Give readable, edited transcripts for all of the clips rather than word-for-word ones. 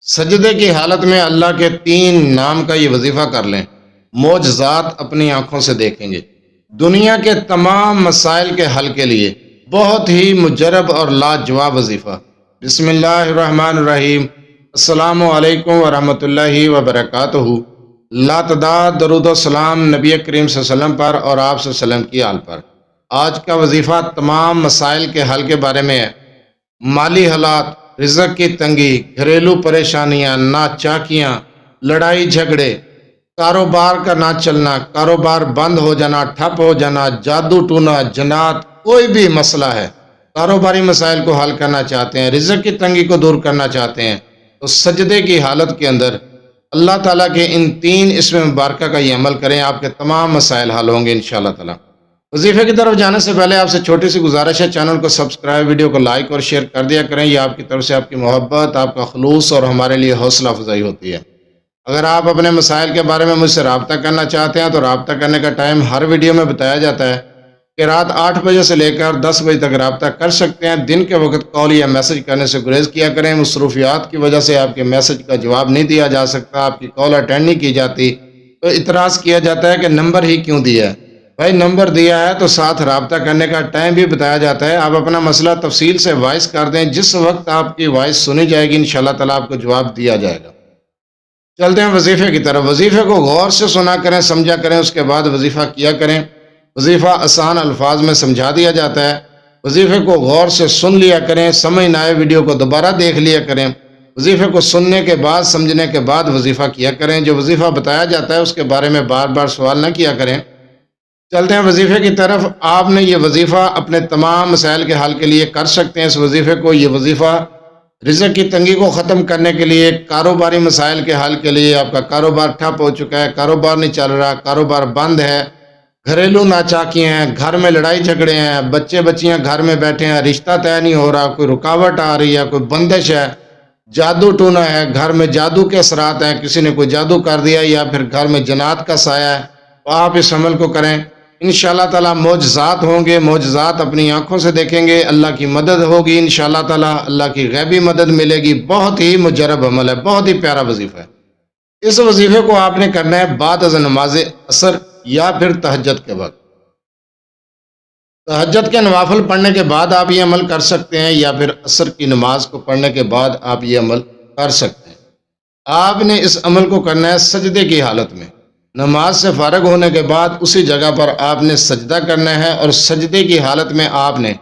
سجدے کی حالت میں اللہ کے 3 نام کا یہ وظیفہ کر لیں، معجزات اپنی آنکھوں سے دیکھیں گے۔ دنیا کے تمام مسائل کے حل کے لیے بہت ہی مجرب اور لاجواب وظیفہ۔ بسم اللہ الرحمن الرحیم۔ السلام علیکم ورحمۃ اللہ وبرکاتہ۔ لاتعداد درود و سلام نبی کریم صلی اللہ علیہ وسلم پر اور آپ صلی اللہ علیہ وسلم کی آل پر۔ آج کا وظیفہ تمام مسائل کے حل کے بارے میں ہے۔ مالی حالات، رزق کی تنگی، گھریلو پریشانیاں، ناچاکیاں، لڑائی جھگڑے، کاروبار کا نہ چلنا، کاروبار بند ہو جانا، ٹھپ ہو جانا، جادو ٹونا، جنات، کوئی بھی مسئلہ ہے، کاروباری مسائل کو حل کرنا چاہتے ہیں، رزق کی تنگی کو دور کرنا چاہتے ہیں، تو سجدے کی حالت کے اندر اللہ تعالیٰ کے ان 3 اسم مبارکہ کا یہ عمل کریں، آپ کے تمام مسائل حل ہوں گے انشاءاللہ تعالیٰ۔ وظیفے کی طرف جانے سے پہلے آپ سے چھوٹی سی گزارش ہے، چینل کو سبسکرائب، ویڈیو کو لائک اور شیئر کر دیا کریں۔ یہ آپ کی طرف سے آپ کی محبت، آپ کا خلوص اور ہمارے لیے حوصلہ افزائی ہوتی ہے۔ اگر آپ اپنے مسائل کے بارے میں مجھ سے رابطہ کرنا چاہتے ہیں تو رابطہ کرنے کا ٹائم ہر ویڈیو میں بتایا جاتا ہے کہ رات 8 بجے سے لے کر 10 بجے تک رابطہ کر سکتے ہیں۔ دن کے وقت کال یا میسج کرنے سے گریز کیا کریں، مصروفیات کی وجہ سے آپ کے میسج کا جواب نہیں دیا جا سکتا، آپ کی کال اٹینڈ نہیں کی جاتی تو اعتراض کیا جاتا ہے کہ نمبر ہی کیوں دیا ہے۔ بھائی نمبر دیا ہے تو ساتھ رابطہ کرنے کا ٹائم بھی بتایا جاتا ہے۔ آپ اپنا مسئلہ تفصیل سے وائس کر دیں، جس وقت آپ کی وائس سنی جائے گی انشاءاللہ تعالیٰ آپ کو جواب دیا جائے گا۔ چلتے ہیں وظیفے کی طرف۔ وظیفے کو غور سے سنا کریں، سمجھا کریں، اس کے بعد وظیفہ کیا کریں۔ وظیفہ آسان الفاظ میں سمجھا دیا جاتا ہے۔ وظیفے کو غور سے سن لیا کریں، سمجھ نہ آئے ویڈیو کو دوبارہ دیکھ لیا کریں۔ وظیفے کو سننے کے بعد، سمجھنے کے بعد وظیفہ کیا کریں۔ جو وظیفہ بتایا جاتا ہے اس کے بارے میں بار بار سوال نہ کیا کریں۔ چلتے ہیں وظیفے کی طرف۔ آپ نے یہ وظیفہ اپنے تمام مسائل کے حل کے لیے کر سکتے ہیں۔ اس وظیفے کو، یہ وظیفہ رزق کی تنگی کو ختم کرنے کے لیے، کاروباری مسائل کے حل کے لیے، آپ کا کاروبار ٹھپ ہو چکا ہے، کاروبار نہیں چل رہا، کاروبار بند ہے، گھریلو ناچاکیاں ہیں، گھر میں لڑائی جھگڑے ہیں، بچے بچیاں گھر میں بیٹھے ہیں، رشتہ طے نہیں ہو رہا، کوئی رکاوٹ آ رہی ہے، کوئی بندش ہے، جادو ٹونا ہے، گھر میں جادو کے اثرات ہیں، کسی نے کوئی جادو کر دیا یا پھر گھر میں جنات کا سایہ ہے، تو آپ اس عمل کو کریں، انشاءاللہ تعالیٰ معجزات ہوں گے۔ معجزات اپنی آنکھوں سے دیکھیں گے، اللہ کی مدد ہوگی انشاءاللہ تعالیٰ، اللہ کی غیبی مدد ملے گی۔ بہت ہی مجرب عمل ہے، بہت ہی پیارا وظیفہ ہے۔ اس وظیفے کو آپ نے کرنا ہے بعد از نماز عصر یا پھر تہجد کے وقت۔ تہجد کے نوافل پڑھنے کے بعد آپ یہ عمل کر سکتے ہیں، یا پھر عصر کی نماز کو پڑھنے کے بعد آپ یہ عمل کر سکتے ہیں۔ آپ نے اس عمل کو کرنا ہے سجدے کی حالت میں۔ نماز سے فارغ ہونے کے بعد اسی جگہ پر آپ نے سجدہ کرنا ہے، اور سجدے کی حالت میں آپ نے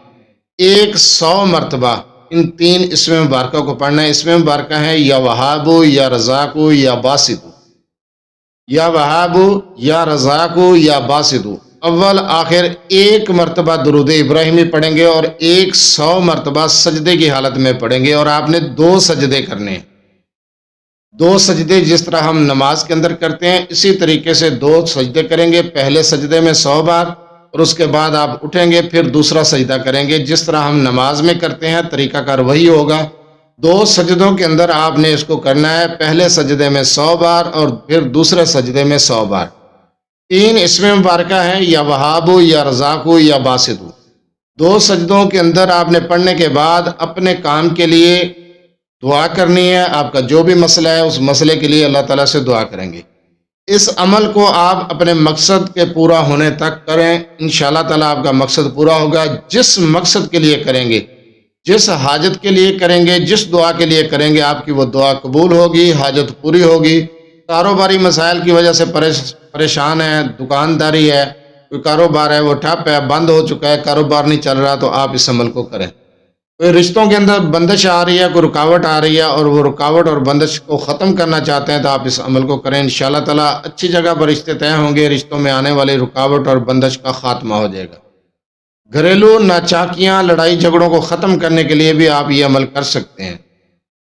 100 مرتبہ ان 3 اسم مبارکہ کو پڑھنا ہے۔ اسم مبارکہ ہیں یا وہاب، یا رزاق، یا باسط۔ یا وہاب، یا رزاق، یا باسط، اول آخر 1 مرتبہ درود ابراہیمی پڑھیں گے اور 100 مرتبہ سجدے کی حالت میں پڑھیں گے، اور آپ نے 2 سجدے کرنے ہیں۔ 2 سجدے جس طرح ہم نماز کے اندر کرتے ہیں، اسی طریقے سے 2 سجدے کریں گے۔ پہلے سجدے میں 100 بار، اور اس کے بعد آپ اٹھیں گے، پھر دوسرا سجدہ کریں گے، جس طرح ہم نماز میں کرتے ہیں طریقہ کار وہی ہوگا۔ 2 سجدوں کے اندر آپ نے اس کو کرنا ہے، پہلے سجدے میں 100 بار اور پھر دوسرے سجدے میں 100 بار۔ 3 اسم مبارکہ ہیں یا وہاب، یا رزاق، یا باسط۔ 2 سجدوں کے اندر آپ نے پڑھنے کے بعد اپنے کام کے لیے دعا کرنی ہے۔ آپ کا جو بھی مسئلہ ہے اس مسئلے کے لیے اللہ تعالیٰ سے دعا کریں گے۔ اس عمل کو آپ اپنے مقصد کے پورا ہونے تک کریں، انشاءاللہ تعالیٰ آپ کا مقصد پورا ہوگا۔ جس مقصد کے لیے کریں گے، جس حاجت کے لیے کریں گے، جس دعا کے لیے کریں گے، آپ کی وہ دعا قبول ہوگی، حاجت پوری ہوگی۔ کاروباری مسائل کی وجہ سے پریشان ہیں، دکانداری ہے، کوئی کاروبار ہے وہ ٹھپ ہے، بند ہو چکا ہے، کاروبار نہیں چل رہا، تو آپ اس عمل کو کریں۔ کوئی رشتوں کے اندر بندش آ رہی ہے، کوئی رکاوٹ آ رہی ہے، اور وہ رکاوٹ اور بندش کو ختم کرنا چاہتے ہیں، تو آپ اس عمل کو کریں، انشاءاللہ تعالیٰ اچھی جگہ پر رشتے طے ہوں گے، رشتوں میں آنے والی رکاوٹ اور بندش کا خاتمہ ہو جائے گا۔ گھریلو ناچاکیاں، لڑائی جھگڑوں کو ختم کرنے کے لیے بھی آپ یہ عمل کر سکتے ہیں۔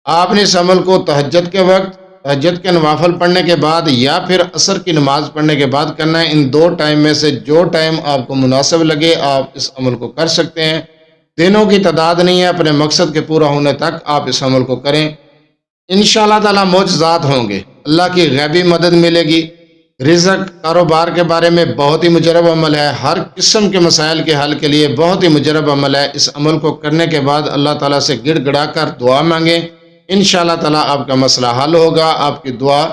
آپ نے اس عمل کو تہجد کے وقت، تہجد کے نوافل پڑھنے کے بعد، یا پھر عصر کی نماز پڑھنے کے بعد کرنا ہے۔ ان 2 ٹائم میں سے جو ٹائم آپ کو مناسب لگے آپ اس عمل کو کر سکتے ہیں۔ دنوں کی تعداد نہیں ہے، اپنے مقصد کے پورا ہونے تک آپ اس عمل کو کریں، انشاءاللہ تعالیٰ معجزات ہوں گے، اللہ کی غیبی مدد ملے گی۔ رزق، کاروبار کے بارے میں بہت ہی مجرب عمل ہے، ہر قسم کے مسائل کے حل کے لیے بہت ہی مجرب عمل ہے۔ اس عمل کو کرنے کے بعد اللہ تعالیٰ سے گڑ گڑا کر دعا مانگیں انشاءاللہ تعالیٰ آپ کا مسئلہ حل ہوگا، آپ کی دعا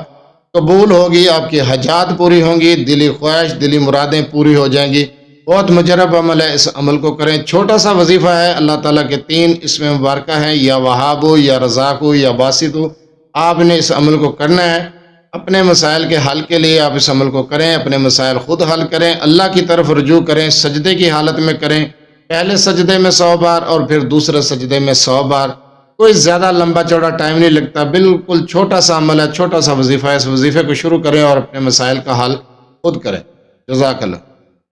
قبول ہوگی، آپ کی حاجات پوری ہوں گی، دلی خواہش دلی مرادیں پوری ہو جائیں گی۔ بہت مجرب عمل ہے، اس عمل کو کریں۔ چھوٹا سا وظیفہ ہے، اللہ تعالیٰ کے 3 اسم مبارکہ ہیں، یا وہاب ہو، یا رزاق ہو، یا باسط ہو۔ آپ نے اس عمل کو کرنا ہے اپنے مسائل کے حل کے لیے۔ آپ اس عمل کو کریں، اپنے مسائل خود حل کریں، اللہ کی طرف رجوع کریں، سجدے کی حالت میں کریں، پہلے سجدے میں 100 بار اور پھر دوسرے سجدے میں 100 بار۔ کوئی زیادہ لمبا چوڑا ٹائم نہیں لگتا، بالکل چھوٹا سا عمل ہے، چھوٹا سا وظیفہ ہے۔ اس وظیفے کو شروع کریں اور اپنے مسائل کا حل خود کریں۔ جزاک اللہ۔